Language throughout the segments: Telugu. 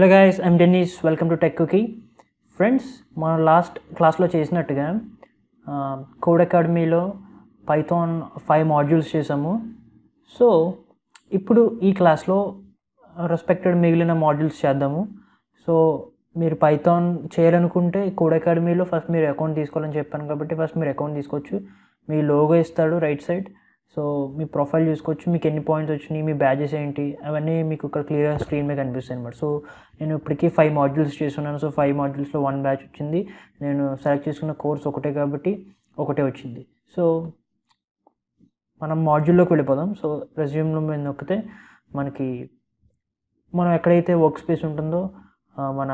Hello guys, I'm Dennis. Welcome to tech cookie. Friends, మనం లాస్ట్ క్లాస్లో చేసినట్టుగా కోడ్ అకాడమీలో పైథాన్ 5 మాడ్యూల్స్ చేసాము. సో ఇప్పుడు ఈ క్లాస్లో రెస్పెక్టెడ్ మిగిలిన మాడ్యూల్స్ చేద్దాము. సో మీరు పైథాన్ చేయాలనుకుంటే కోడ్ అకాడమీలో ఫస్ట్ మీరు అకౌంట్ తీసుకోవాలని చెప్పాను కాబట్టి ఫస్ట్ మీరు అకౌంట్ తీసుకోవచ్చు. మీ లోగో ఇస్తాడు రైట్ సైడ్. సో మీ ప్రొఫైల్ చూసుకోవచ్చు, మీకు ఎన్ని పాయింట్స్ వచ్చినాయి, మీ బ్యాచెస్ ఏంటి, అవన్నీ మీకు ఇక్కడ క్లియర్గా స్క్రీన్ మీద కనిపిస్తాయి అనమాట. సో నేను ఇప్పటికీ 5 మాడ్యూల్స్ చేస్తున్నాను. సో 5 మాడ్యూల్స్లో 1 బ్యాచ్ వచ్చింది. నేను సెలెక్ట్ చేసుకున్న కోర్స్ ఒకటే కాబట్టి ఒకటే వచ్చింది. సో మనం మాడ్యూల్లోకి వెళ్ళిపోదాం. సో రెజ్యూమ్లో మీద నొక్కితే మనం ఎక్కడైతే వర్క్ స్పేస్ ఉంటుందో మన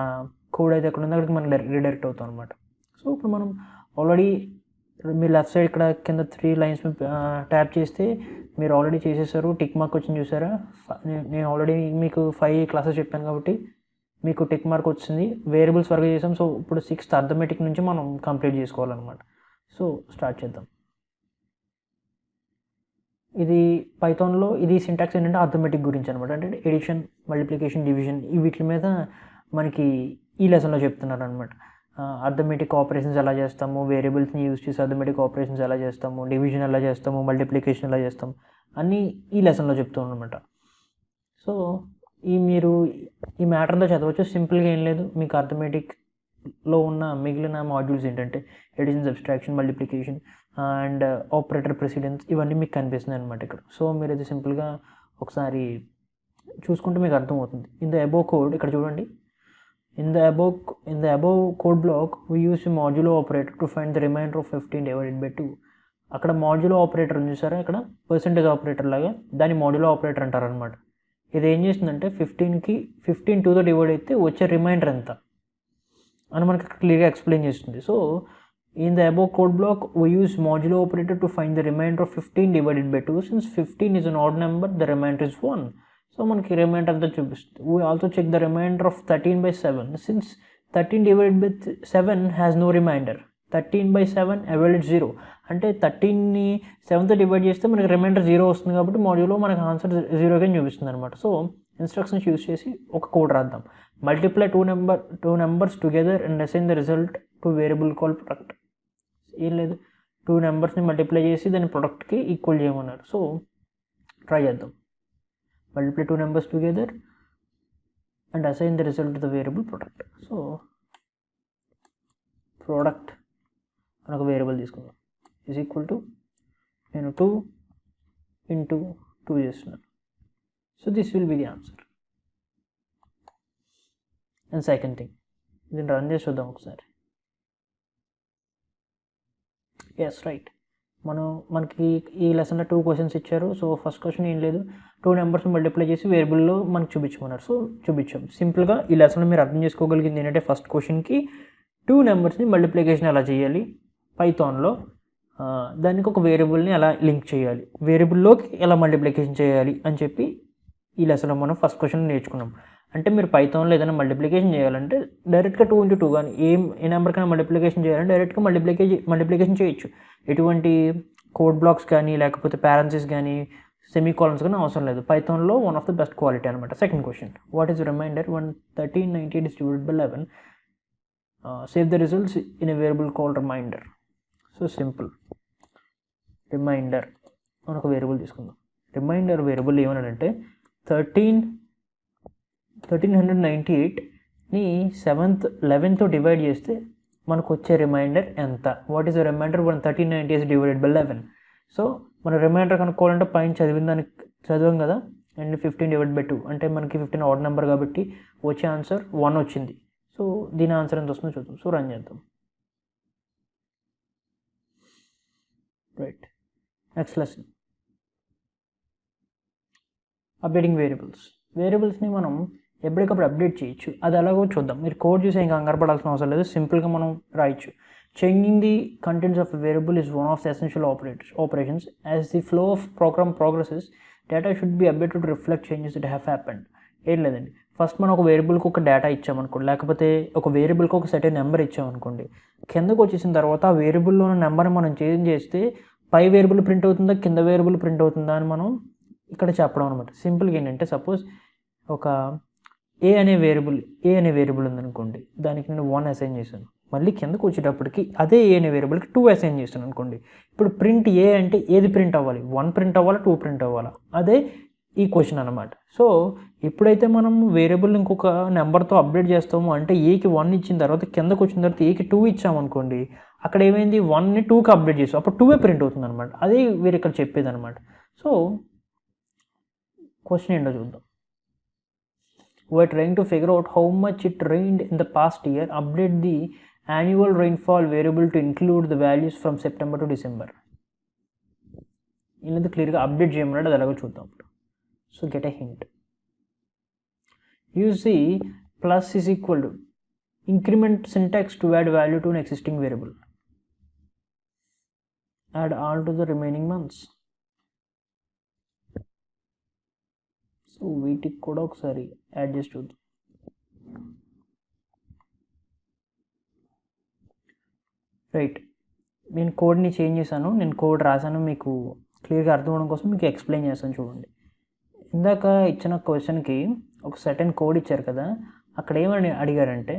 కోడ్ అయితే ఎక్కడ ఉందో అక్కడికి మనం రీడైరెక్ట్ అవుతాం అనమాట. సో ఇప్పుడు మనం ఆల్రెడీ మీరు లెఫ్ట్ సైడ్ ఇక్కడ కింద 3 లైన్స్ ట్యాప్ చేస్తే మీరు ఆల్రెడీ చేసేసారు. టిక్ మార్క్ వచ్చింది చూసారా? నేను ఆల్రెడీ మీకు 5 క్లాసెస్ చెప్పాను కాబట్టి మీకు టిక్ మార్క్ వచ్చింది. వేరియబుల్స్ వరకు చేసాం. సో ఇప్పుడు 6th అర్థమెటిక్ నుంచి మనం కంప్లీట్ చేసుకోవాలన్నమాట. సో స్టార్ట్ చేద్దాం. ఇది పైథాన్లో ఇది సింటాక్స్ ఏంటంటే అర్థమెటిక్ గురించి అనమాట. అంటే ఎడిషన్, మల్టిప్లికేషన్, డివిజన్ వీటి మీద మనకి ఈ లెసన్లో చెప్తున్నారు అనమాట. అర్థమెటిక్ ఆపరేషన్స్ ఎలా చేస్తాము, వేరియబుల్స్ని యూజ్ చేసి అర్థమెటిక్ ఆపరేషన్స్ ఎలా చేస్తాము, డివిజన్ ఎలా చేస్తాము, మల్టిప్లికేషన్ ఎలా చేస్తాము అన్నీ ఈ లెసన్లో చెప్తాం అనమాట. సో మీరు ఈ మ్యాటర్ అంతా చదవచ్చు. సింపుల్గా ఏం లేదు, మీకు అర్థమెటిక్లో ఉన్న మిగిలిన మాడ్యూల్స్ ఏంటంటే addition, subtraction, multiplication and operator precedence ఇవన్నీ మీకు కనిపిస్తున్నాయి అనమాట ఇక్కడ. సో మీరు ఇది సింపుల్గా ఒకసారి చూసుకుంటే మీకు అర్థమవుతుంది. ఇన్ ద అబోవ్ కోడ్ ఇక్కడ చూడండి. In the above code block, we use a modulo operator to find the remainder of 15 divided by 2. అక్కడ మాడ్యులో ఆపరేటర్ ఉంది చూసారా? ఇక్కడ పర్సెంటేజ్ ఆపరేటర్ లాగా దాన్ని మాడ్యులో ఆపరేటర్ అంటారు అనమాట. ఇది ఏం చేస్తుందంటే 15 2తో డివైడ్ అయితే వచ్చే రిమైండర్ ఎంత అని మనకి క్లియర్గా ఎక్స్ప్లెయిన్ చేస్తుంది. So in the above code block, we use modulo operator to find the remainder of 15 divided by 2. Since 15 is an odd number, the remainder is 1. So మనకి రిమైండర్ అంతా చూపిస్తుంది. We also check the remainder of 13/7. Since 13 divided by 7 has no remainder. 13/7 అవైలెడ్ 0 అంటే 13ని 7తో డివైడ్ చేస్తే మనకి రిమైండర్ 0 వస్తుంది కాబట్టి మాడ్యూల్లో మనకి ఆన్సర్ 0గా చూపిస్తుంది అనమాట. సో ఇన్స్ట్రక్షన్స్ యూజ్ చేసి ఒక కోడ్ రాద్దాం. Multiply two numbers together and assign the result to variable call product. ఏం లేదు, 2 నెంబర్స్ని మల్టిప్లై చేసి దాని ప్రొడక్ట్కి ఈక్వల్ చేయమన్నారు. సో ట్రై చేద్దాం. Multiply 2 numbers together and assign the result to the variable product. So product అనొక వేరియబుల్ తీసుకుందాం is equal to నేను 2 into 2 చేస్తున్నాను. So this will be the answer. And second thing, దీన్ని రన్ చేసి చూద్దాం ఒకసారి. ఎస్ రైట్, మనకి ఈ లెసన్లో 2 క్వశ్చన్స్ ఇచ్చారు. సో ఫస్ట్ క్వశ్చన్ ఏం లేదు, 2 నెంబర్స్ మల్టిప్లై చేసి వేరియబుల్లో మనకు చూపించమన్నారు. సో చూపించాం. సింపుల్గా ఈ లెసన్లో మీరు అర్థం చేసుకోగలిగింది ఏంటంటే ఫస్ట్ క్వశ్చన్కి 2 నెంబర్స్ని మల్టిప్లికేషన్ ఎలా చేయాలి పైథాన్లో, దానికి ఒక వేరియబుల్ని ఎలా లింక్ చేయాలి, వేరియబుల్లోకి ఎలా మల్టిప్లికేషన్ చేయాలి అని చెప్పి ఈ లెసన్లో మనం ఫస్ట్ క్వశ్చన్ నేర్చుకున్నాం. అంటే మీరు పైథాన్లో ఏదైనా మల్టిప్లికేషన్ చేయాలంటే డైరెక్ట్గా 2 into 2 కానీ ఏ నెంబర్కైనా మల్టిప్లికేషన్ చేయాలంటే డైరెక్ట్గా మల్టిప్లికేషన్ చేయొచ్చు. ఎటువంటి కోడ్ బ్లాక్స్ కానీ లేకపోతే పారెంథసిస్ కానీ సెమీకోలన్స్ కానీ అవసరం లేదు. పైథాన్లో one of the best quality అనమాట. Second question, what is remainder 1398 is divided by 11? Save the results in a variable call remainder. So simple, remainder అని ఒక వేరియబుల్ తీసుకుందాం. రిమైండర్ వేరియబుల్ ఏమన్నాడంటే 1398ని 11తో డివైడ్ చేస్తే మనకు వచ్చే రిమైండర్ ఎంత? What is the remainder 1398 divided by 11? So మన రిమైండర్ కనుక్కోవాలంటే పైన చదివాం కదా, అండ్ 15 డివైడ్ బై 2 అంటే మనకి 15 ఆడ్ నెంబర్ కాబట్టి వచ్చే ఆన్సర్ 1 వచ్చింది. సో దీని ఆన్సర్ ఎంత వస్తుందో చూద్దాం. సో రన్ చేద్దాం. రైట్, నెక్స్ట్ లెసన్ అప్డేటింగ్ వేరియబుల్స్ని మనం ఎప్పటికప్పుడు అప్డేట్ చేయొచ్చు. అది ఎలాగో చూద్దాం. మీరు కోడ్ చూసి ఇంకా కంగారు పడాల్సిన అవసరం లేదు, సింపుల్గా మనం రాయొచ్చు. Changing the contents of a variable is one of the essential operations. As the flow of program progresses, data should be updated to reflect changes that have happened. ఏం లేదండి, ఫస్ట్ మనం ఒక వేరియబుల్కి ఒక డేటా ఇచ్చామనుకోండి, లేకపోతే ఒక వేరియబుల్కి ఒక సర్టెన్ నెంబర్ ఇచ్చామనుకోండి, కిందకు వచ్చేసిన తర్వాత ఆ వేరియబుల్లో ఉన్న నెంబర్ని మనం చేంజ్ చేస్తే పై వేరియబుల్ ప్రింట్ అవుతుందా కింద వేరియబుల్ ప్రింట్ అవుతుందా అని మనం ఇక్కడ చెప్పడం అనమాట. సింపుల్గా ఏంటంటే సపోజ్ ఒక ఏ అనే వేరియబుల్ ఉందనుకోండి, దానికి నేను 1 అసైన్ చేశాను. మళ్ళీ కిందకు వచ్చేటప్పటికి అదే ఏ అనే వేరియబుల్కి 2 అసైన్ చేశాను అనుకోండి. ఇప్పుడు ప్రింట్ ఏ అంటే ఏది ప్రింట్ అవ్వాలి, 1 ప్రింట్ అవ్వాలా, 2 ప్రింట్ అవ్వాలా, అదే ఈ క్వశ్చన్ అనమాట. సో ఎప్పుడైతే మనం వేరియబుల్ ఇంకొక నెంబర్తో అప్డేట్ చేస్తామో, అంటే ఏకి 1 ఇచ్చిన తర్వాత కిందకు వచ్చిన తర్వాత ఏకి 2 ఇచ్చామనుకోండి, అక్కడ ఏమైంది, 1ని 2కి అప్డేట్ చేస్తాం, అప్పుడు 2 ప్రింట్ అవుతుంది అనమాట. అదే వేరే ఇక్కడ చెప్పేది అనమాట. సో క్వశ్చన్ ఏంటో చూద్దాం. We're trying to figure out how much it rained in the past year. Update the annual rainfall variable to include the values from September to December. ఇలా క్లియర్గా అప్డేట్ చేయమన్నాడు, అది ఎలాగో చూద్దాం. So get a hint. use the plus is equal to increment syntax to add value to an existing variable. Add all to the remaining months. So వీటికి కూడా ఒకసారి యాడ్ చేసి చూద్దాం. రైట్, నేను కోడ్ని చేంజ్ చేశాను, నేను కోడ్ రాశాను, మీకు క్లియర్గా అర్థం అవడం కోసం మీకు ఎక్స్ప్లెయిన్ చేస్తాను చూడండి. ఇందాక ఇచ్చిన క్వశ్చన్కి ఒక సర్టెన్ కోడ్ ఇచ్చారు కదా, అక్కడ ఏమని అడిగారంటే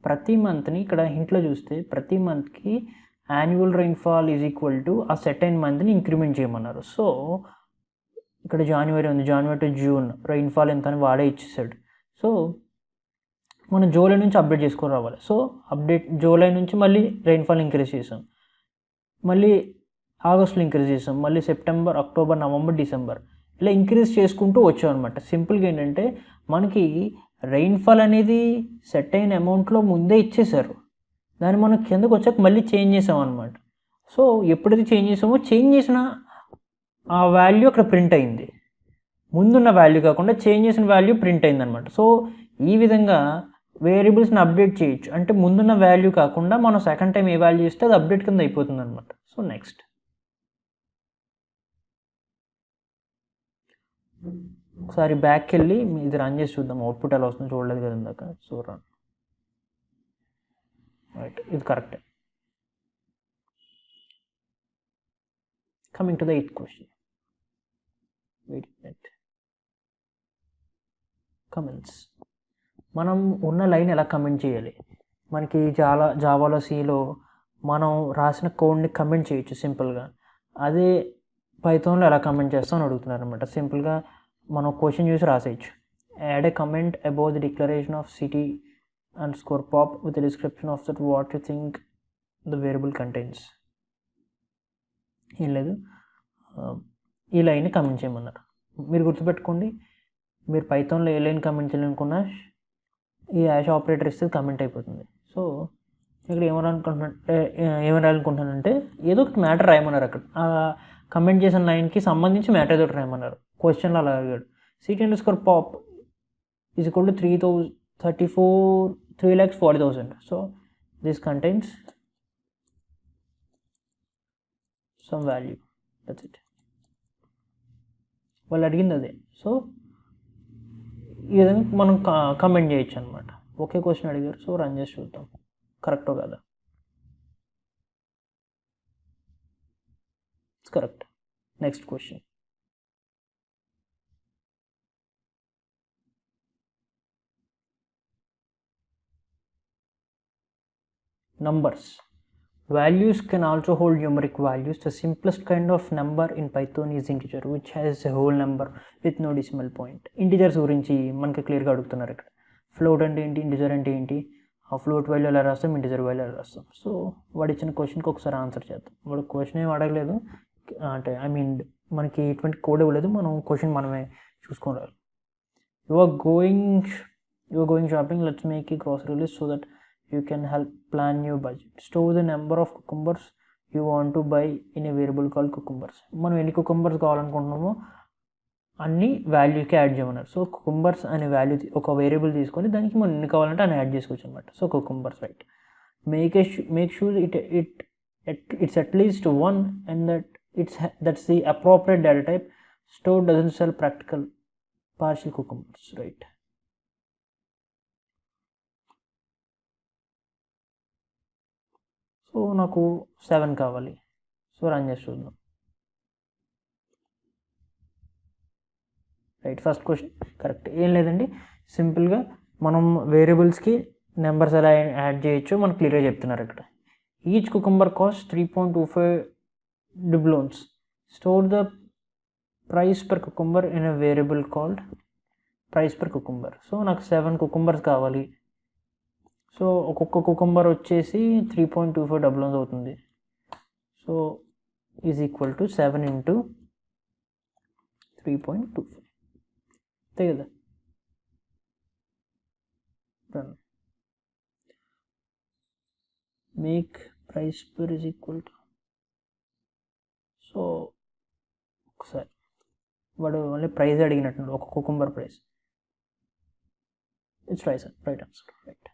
ప్రతి మంత్ని, ఇక్కడ హింట్లో చూస్తే ప్రతి మంత్కి annual rainfall is equal to ఆ సర్టెన్ మంత్ని ఇంక్రిమెంట్ చేయమన్నారు. సో ఇక్కడ జనవరి ఉంది, జనవరి టు జూన్ రైన్ఫాల్ ఎంత అని వాడే ఇచ్చేసాడు. సో మనం జూలై నుంచి అప్డేట్ చేసుకొని రావాలి. సో జూలై నుంచి మళ్ళీ రైన్ఫాల్ ఇంక్రీజ్ చేసాం, మళ్ళీ ఆగస్టులో ఇంక్రీజ్ చేసాం, మళ్ళీ సెప్టెంబర్, అక్టోబర్, నవంబర్, డిసెంబర్ ఇలా ఇంక్రీజ్ చేసుకుంటూ వచ్చాం అనమాట. సింపుల్గా ఏంటంటే మనకి రైన్ఫాల్ అనేది సెట్ అయిన అమౌంట్లో ముందే ఇచ్చేసారు, దాన్ని మనం కిందకు వచ్చాక మళ్ళీ చేంజ్ చేసాం అనమాట. సో ఎప్పుడైతే చేంజ్ చేసామో చేంజ్ చేసిన ఆ వాల్యూ అక్కడ ప్రింట్ అయింది, ముందున్న వాల్యూ కాకుండా చేంజ్ చేసిన వాల్యూ ప్రింట్ అయింది అనమాట. సో ఈ విధంగా వేరియబుల్స్ని అప్డేట్ చేయొచ్చు, అంటే ముందున్న వాల్యూ కాకుండా మనం సెకండ్ టైం ఏ వాల్యూ ఇస్తే అది అప్డేట్ కింద అయిపోతుంది అనమాట. సో నెక్స్ట్ ఒకసారి బ్యాక్కి వెళ్ళి ఇది రన్ చేసి చూద్దాం, అవుట్పుట్ ఎలా వస్తుందో చూడలేదు కదా ఇందాక. So run. రైట్, ఇది కరెక్టే. Coming to the 8th question. Wait a minute. Comments. మనం ఉన్న లైన్ ఎలా కమెంట్ చేయాలి, మనకి జావాలో సిలో మనం రాసిన కోడ్ని కమెంట్ చేయొచ్చు సింపుల్గా. అదే పైథాన్లో ఎలా కమెంట్ చేస్తామని అడుగుతున్నారు అనమాట. సింపుల్గా మనం క్వశ్చన్ చూసి రాసేయచ్చు. Add a comment about the declaration of city _pop with a description of that what you think the variable contains. ఏం లేదు, ఈ లైన్ని కమెంట్ చేయమన్నారు. మీరు గుర్తుపెట్టుకోండి, మీరు పైథాన్లో ఏ లైన్ కమెంట్ చేయాలనుకున్నా ఈ యాష్ ఆపరేటర్ ఇస్తే కమెంట్ అయిపోతుంది. సో ఇక్కడ ఏమని రాయాలనుకుంటున్నానంటే ఏదో ఒకటి మ్యాటర్ రాయమన్నారు. అక్కడ ఆ కమెంట్ చేసిన లైన్కి సంబంధించి మ్యాటర్ ఏదో ఒకటి రాయమన్నారు. క్వశ్చన్లో అలా అడిగాడు. city_pop is equal to 3,40,000. So this contains some value, that's it. వాళ్ళు అడిగింది అదే. సో ఈ విధంగా మనం కమెంట్ చేయొచ్చు అనమాట. ఒకే క్వశ్చన్ అడిగారు, సో రన్ చేసి చూద్దాం కరెక్టో కదా. It's correct. Next question. numbers. Values can also hold numeric values. The simplest kind of number in Python is integer, which has a whole number with no decimal point. Integers గురించి మనకి క్లియర్గా అడుగుతున్నారు ఇక్కడ. ఫ్లోట్ అంటే ఏంటి, ఇంటిజర్ అంటే ఏంటి, ఆ ఫ్లోట్ వాల్యూ ఎలా రాస్తాం, ఇంటిజర్ వాల్యూ ఎలా రాస్తాం. సో వాడు ఇచ్చిన క్వశ్చన్కి ఒకసారి ఆన్సర్ చేద్దాం. వాడు క్వశ్చన్ ఏమి అడగలేదు, అంటే మనకి ఎటువంటి కోడ్ ఇవ్వలేదు, మనం క్వశ్చన్ మనమే చూసుకొని రావాలి. You are going shopping, let's make a grocery list so that you can help plan your budget. Store the number of cucumbers you want to buy in a variable called cucumbers. మనం ఎన్ని కుకుంబర్స్ కావాలనుకుంటున్నామో అన్ని వాల్యూకి యాడ్ చేయమన్నారు. సో కుకుంబర్స్ అనే వాల్యూ ఒక వేరియబుల్ తీసుకొని దానికి మనం ఎన్ని కావాలంటే అని యాడ్ చేసుకోవచ్చు అనమాట. So cucumbers, right. Make sure it's at least one and that's the appropriate data type. Store doesn't sell practical partial cucumbers, right. So నాకు 7 కావాలి. సో రన్ చేసి చూద్దాం. Right, first question correct. ఏం లేదండి, సింపుల్గా మనం వేరియబుల్స్కి నెంబర్స్ ఎలా యాడ్ చేయొచ్చో మనకు క్లియర్గా చెప్తున్నారు ఇక్కడ. Each cucumber cost 3.25 doubloons. Store the price per cucumber in a variable called price per cucumber. So నాకు 7 కుకుంబర్స్ కావాలి. సో ఒక్కొక్క కుకుంబర్ వచ్చేసి 3.25 doubloons అవుతుంది. So is equal to 7 into 3.25 అంతే కదా. Make price per is equal to, so ఒకసారి వాడు ఓన్లీ ప్రైస్ అడిగినట్టు ఒక cucumber price. It's right answer. Right.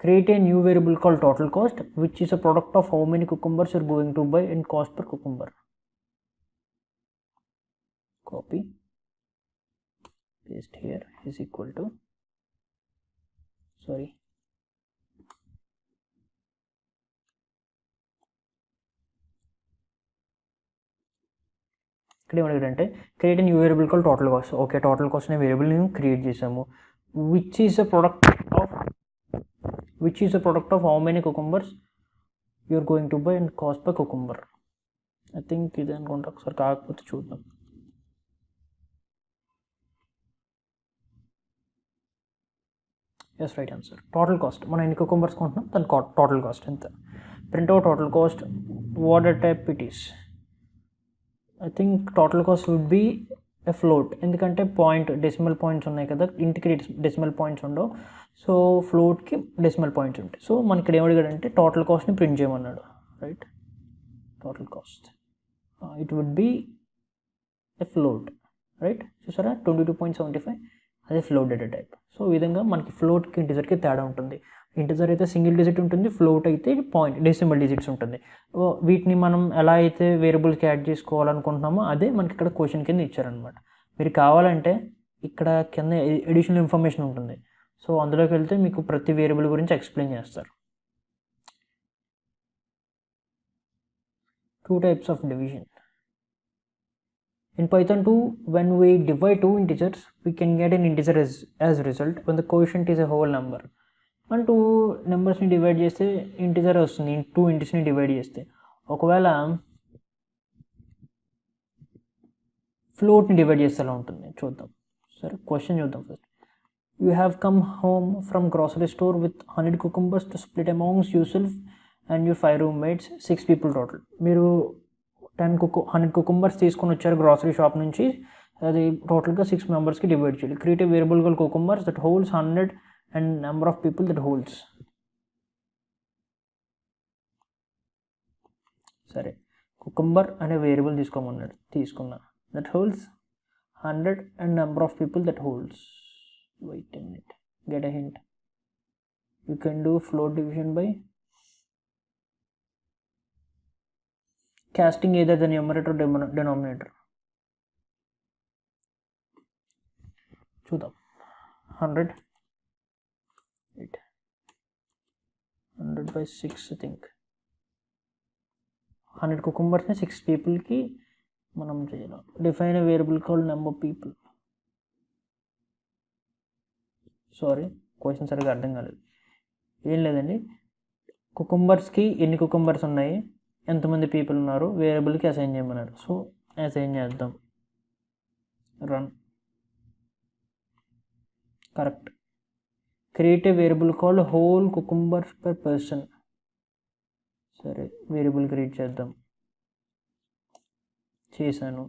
Create a new variable called total cost, which is a product of how many cucumbers you're going to buy and cost per cucumber. Copy, paste here is equal to, sorry, ఇక్కడ ఏమడిగారంటే create a new variable call total cost. Okay, total cost అనే వేరియబుల్ నేను క్రియేట్ చేసాము. Which is a product of how many cucumbers you are going to buy and cost per cucumber. I think ఇది అనుకుంటా, ఒకసారి కాకపోతే చూద్దాం. Yes, right answer. Total cost, మనం ఎన్ని కుకుంబర్స్ కొంటున్నాం దాని టోటల్ కాస్ట్ ఎంత. Print out total cost, what type it is. I think total cost would be a float, ఎందుకంటే డెసిమల్ పాయింట్స్ ఉన్నాయి కదా, ఇంటికి డెసిమల్ పాయింట్స్ ఉండవు. సో ఫ్లోట్కి డెసిమల్ పాయింట్స్ ఉంటాయి. సో మనకి ఇక్కడ ఏమడిగాడంటే టోటల్ కాస్ట్ని ప్రింట్ చేయమన్నాడు. Right, total cost it would be a float. Right, చూసారా 22.75 అదే ఫ్లోట్ డేటా టైప్. సో ఈ విధంగా మనకి ఫ్లోట్కి ఇంటిజర్కి తేడా ఉంటుంది. ఇంటిజర్ అయితే సింగిల్ డిజిట్ ఉంటుంది, ఫ్లోట్ అయితే డెసిమల్ డిజిట్స్ ఉంటుంది. వీటిని మనం ఎలా అయితే వేరియబుల్స్కి యాడ్ చేసుకోవాలనుకుంటున్నామో అదే మనకి ఇక్కడ క్వశ్చన్ కింద ఇచ్చారనమాట. మీరు కావాలంటే ఇక్కడ కింద ఎడిషనల్ ఇన్ఫర్మేషన్ ఉంటుంది. సో అందులోకి వెళ్తే మీకు ప్రతి వేరియబుల్ గురించి ఎక్స్ప్లెయిన్ చేస్తారు. 2 types of division. In Python 2, when we divide two integers, we can get an integer as result when the quotient is a whole number. మనం 2 నెంబర్స్ని డివైడ్ చేస్తే ఇంటిజర్ వస్తుంది. 2 ఇంటిజర్స్ని డివైడ్ చేస్తే ఒకవేళ ఫ్లోట్ని డివైడ్ చేస్తే ఎలా ఉంటుంది చూద్దాం. సరే, క్వశ్చన్ చూద్దాం first. You have come home from grocery store with 100 cucumbers to split amongst yourself and your 5 roommates, 6 people total. మీరు 100 cucumbers తీసుకొని వచ్చారు గ్రాసరీ షాప్ నుంచి. అది టోటల్గా 6 మెంబర్స్కి డివైడ్ చేయాలి. Create a variable called cucumbers that holds 100 and number of people that holds. సరే, కుకుంబర్ అనే వేరియబుల్ తీసుకున్నా that holds 100 and number of people that holds. Wait a minute, get a hint. You can do float division by casting either the numerator or denominator. చూద్దాం. 100 by 6, I think 100 cucumbersని 6 పీపుల్కి మనం చేయాలి. Define a variable called number people. Sorry, question సరిగ్గా అర్థం కాలేదు. ఏం లేదండి, కుకుంబర్స్కి ఎన్ని కుకుంబర్స్ ఉన్నాయి, ఎంతమంది పీపుల్ ఉన్నారు, వేరియబుల్కి అసైన్ చేయమన్నారు. సో అసైన్ చేద్దాం. Run. Correct. Create a variable called whole cucumbers per person. సరే, వేరియబుల్ క్రియేట్ చేద్దాం. చేశాను.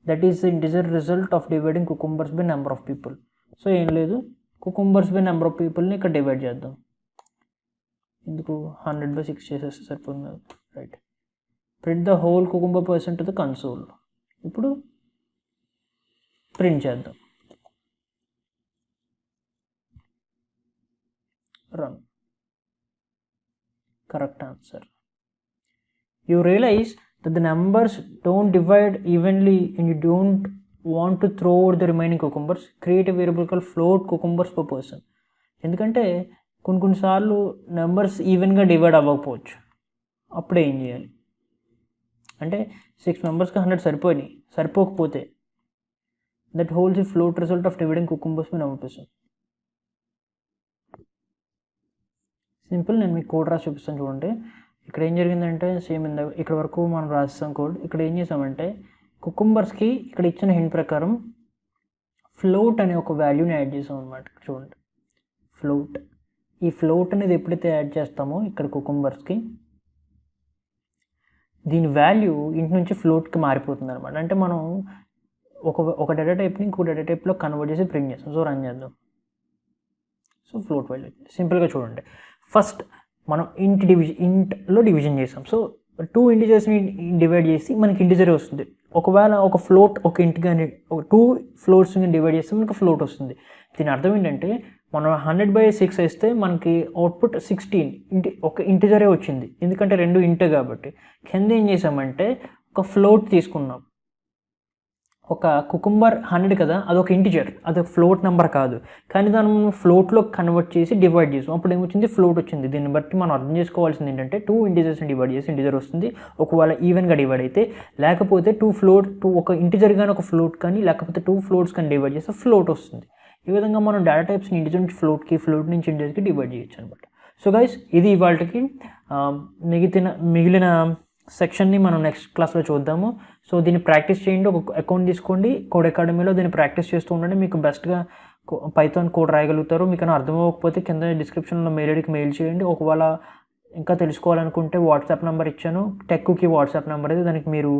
That is the integer result of dividing cucumbers by number of people. So ఏం లేదు, కుకుంబర్స్ బై నెంబర్ ఆఫ్ పీపుల్ని ఇక్కడ డివైడ్ చేద్దాం. ఎందుకు 100 by 6 చేసేస్తే సరిపోతుంది. Right. Print the whole cucumber person to the console. ఇప్పుడు ప్రింట్ చేద్దాం. Run. Correct answer. You realize that the numbers don't divide evenly and you don't want to throw out the remaining cucumbers. Create a variable called float cucumbers per person. ఎందుకంటే కొన్నిసార్లు నెంబర్స్ ఈవెన్గా డివైడ్ అవ్వకపోవచ్చు. అప్పుడే ఏం చేయాలి అంటే 6 మెంబర్స్కి 100 సరిపోకపోతే that holds the float result of dividing cucumbers by number of percent. Simple. నేను మీకు కోడ్ రాసి చూపిస్తాను చూడండి. ఇక్కడ ఏం జరిగిందంటే సేమ్ ఇక్కడ వరకు మనం రాస్తాం కోడ్. ఇక్కడ ఏం చేసామంటే కుకుంబర్స్కి ఇక్కడ ఇచ్చిన హింట్ ప్రకారం ఫ్లోట్ అనే ఒక వాల్యూని యాడ్ చేసాం అనమాట. చూడండి ఫ్లోట్. ఈ ఫ్లోట్ అనేది ఎప్పుడైతే యాడ్ చేస్తామో ఇక్కడ కుకుంబర్స్కి దీని వాల్యూ ఇంటి నుంచి ఫ్లోట్కి మారిపోతుంది అనమాట. అంటే మనం ఒక డేటా టైప్ని ఇంకో డేటా టైప్లో కన్వర్ట్ చేసి ప్రింట్ చేస్తాం. సో రన్ చేద్దాం. సో ఫ్లోట్ వాల్యూ సింపుల్గా చూడండి. ఫస్ట్ మనం ఇంట్లో డివిజన్ చేసాం. సో 2 ఇంటిజర్స్ని డివైడ్ చేసి మనకి ఇంటిజరే వస్తుంది. ఒకవేళ ఒక ఫ్లోట్ ఒక ఇంటి కానీ 2 ఫ్లోట్స్ని డివైడ్ చేస్తే మనకి ఫ్లోట్ వస్తుంది. దీని అర్థం ఏంటంటే మనం 100/6 వేస్తే మనకి అవుట్పుట్ 16 ఒక ఇంటిజరే వచ్చింది. ఎందుకంటే 2 ఇంటే కాబట్టి. కింద ఏం చేసామంటే ఒక ఫ్లోట్ తీసుకున్నాం. ఒక కుకుంబర్ 100 కదా, అదొక ఇంటిజర్, అదొక ఫ్లోట్ నెంబర్ కాదు. కానీ దాన్ని మనం ఫ్లోట్లో కన్వర్ట్ చేసి డివైడ్ చేసాం. అప్పుడు ఏమొచ్చింది? ఫ్లోట్ వచ్చింది. దీన్ని బట్టి మనం అర్థం చేసుకోవాల్సింది ఏంటంటే 2 ఇంటిజర్స్ని డివైడ్ చేసి ఇంటిజర్ వస్తుంది. ఒకవేళ ఈవెన్గా డివైడ్ అయితే, లేకపోతే 2 ఒక ఇంటిజర్ కానీ ఒక ఫ్లోట్ కానీ లేకపోతే 2 ఫ్లోట్స్ కానీ డివైడ్ చేస్తే ఫ్లోట్ వస్తుంది. ఈ విధంగా మనం డేటా టైప్స్ని ఇంటిజర్ నుంచి ఫ్లోట్కి, ఫ్లోట్ నుంచి ఇంటిజర్కి డివైడ్ చేయొచ్చు అనమాట. సో గైస్, ఇది ఇవాళకి. మిగిలిన సెక్షన్ని మనం నెక్స్ట్ క్లాస్లో చూద్దాము. సో దీన్ని ప్రాక్టీస్ చేయండి. ఒక అకౌంట్ తీసుకోండి కోడ్ అకాడమీలో, దీన్ని ప్రాక్టీస్ చేస్తూ ఉండండి. మీకు బెస్ట్గా పైథాన్ కోడ్ రాయగలుగుతారు. మీకు అర్థం అవ్వకపోతే కింద డిస్క్రిప్షన్లో మెయిల్ ఐడికి మెయిల్ చేయండి. ఒకవేళ ఇంకా తెలుసుకోవాలనుకుంటే వాట్సాప్ నెంబర్ ఇచ్చాను, టెక్కుకి వాట్సాప్ నెంబర్ అయితే, దానికి మీరు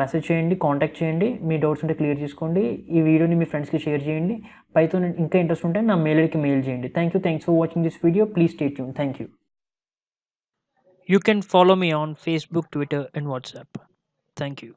మెసేజ్ చేయండి, కాంటాక్ట్ చేయండి. మీ డౌట్స్ ఉంటే క్లియర్ చేసుకోండి. ఈ వీడియోని మీ ఫ్రెండ్స్కి షేర్ చేయండి. పైథాన్ ఇంకా ఇంట్రెస్ట్ ఉంటే నా మెయిల్ ఐడికి మెయిల్ చేయండి. Thanks for watching this video. Please stay tune. Thank you. You can follow me on Facebook, Twitter, and WhatsApp. Thank you.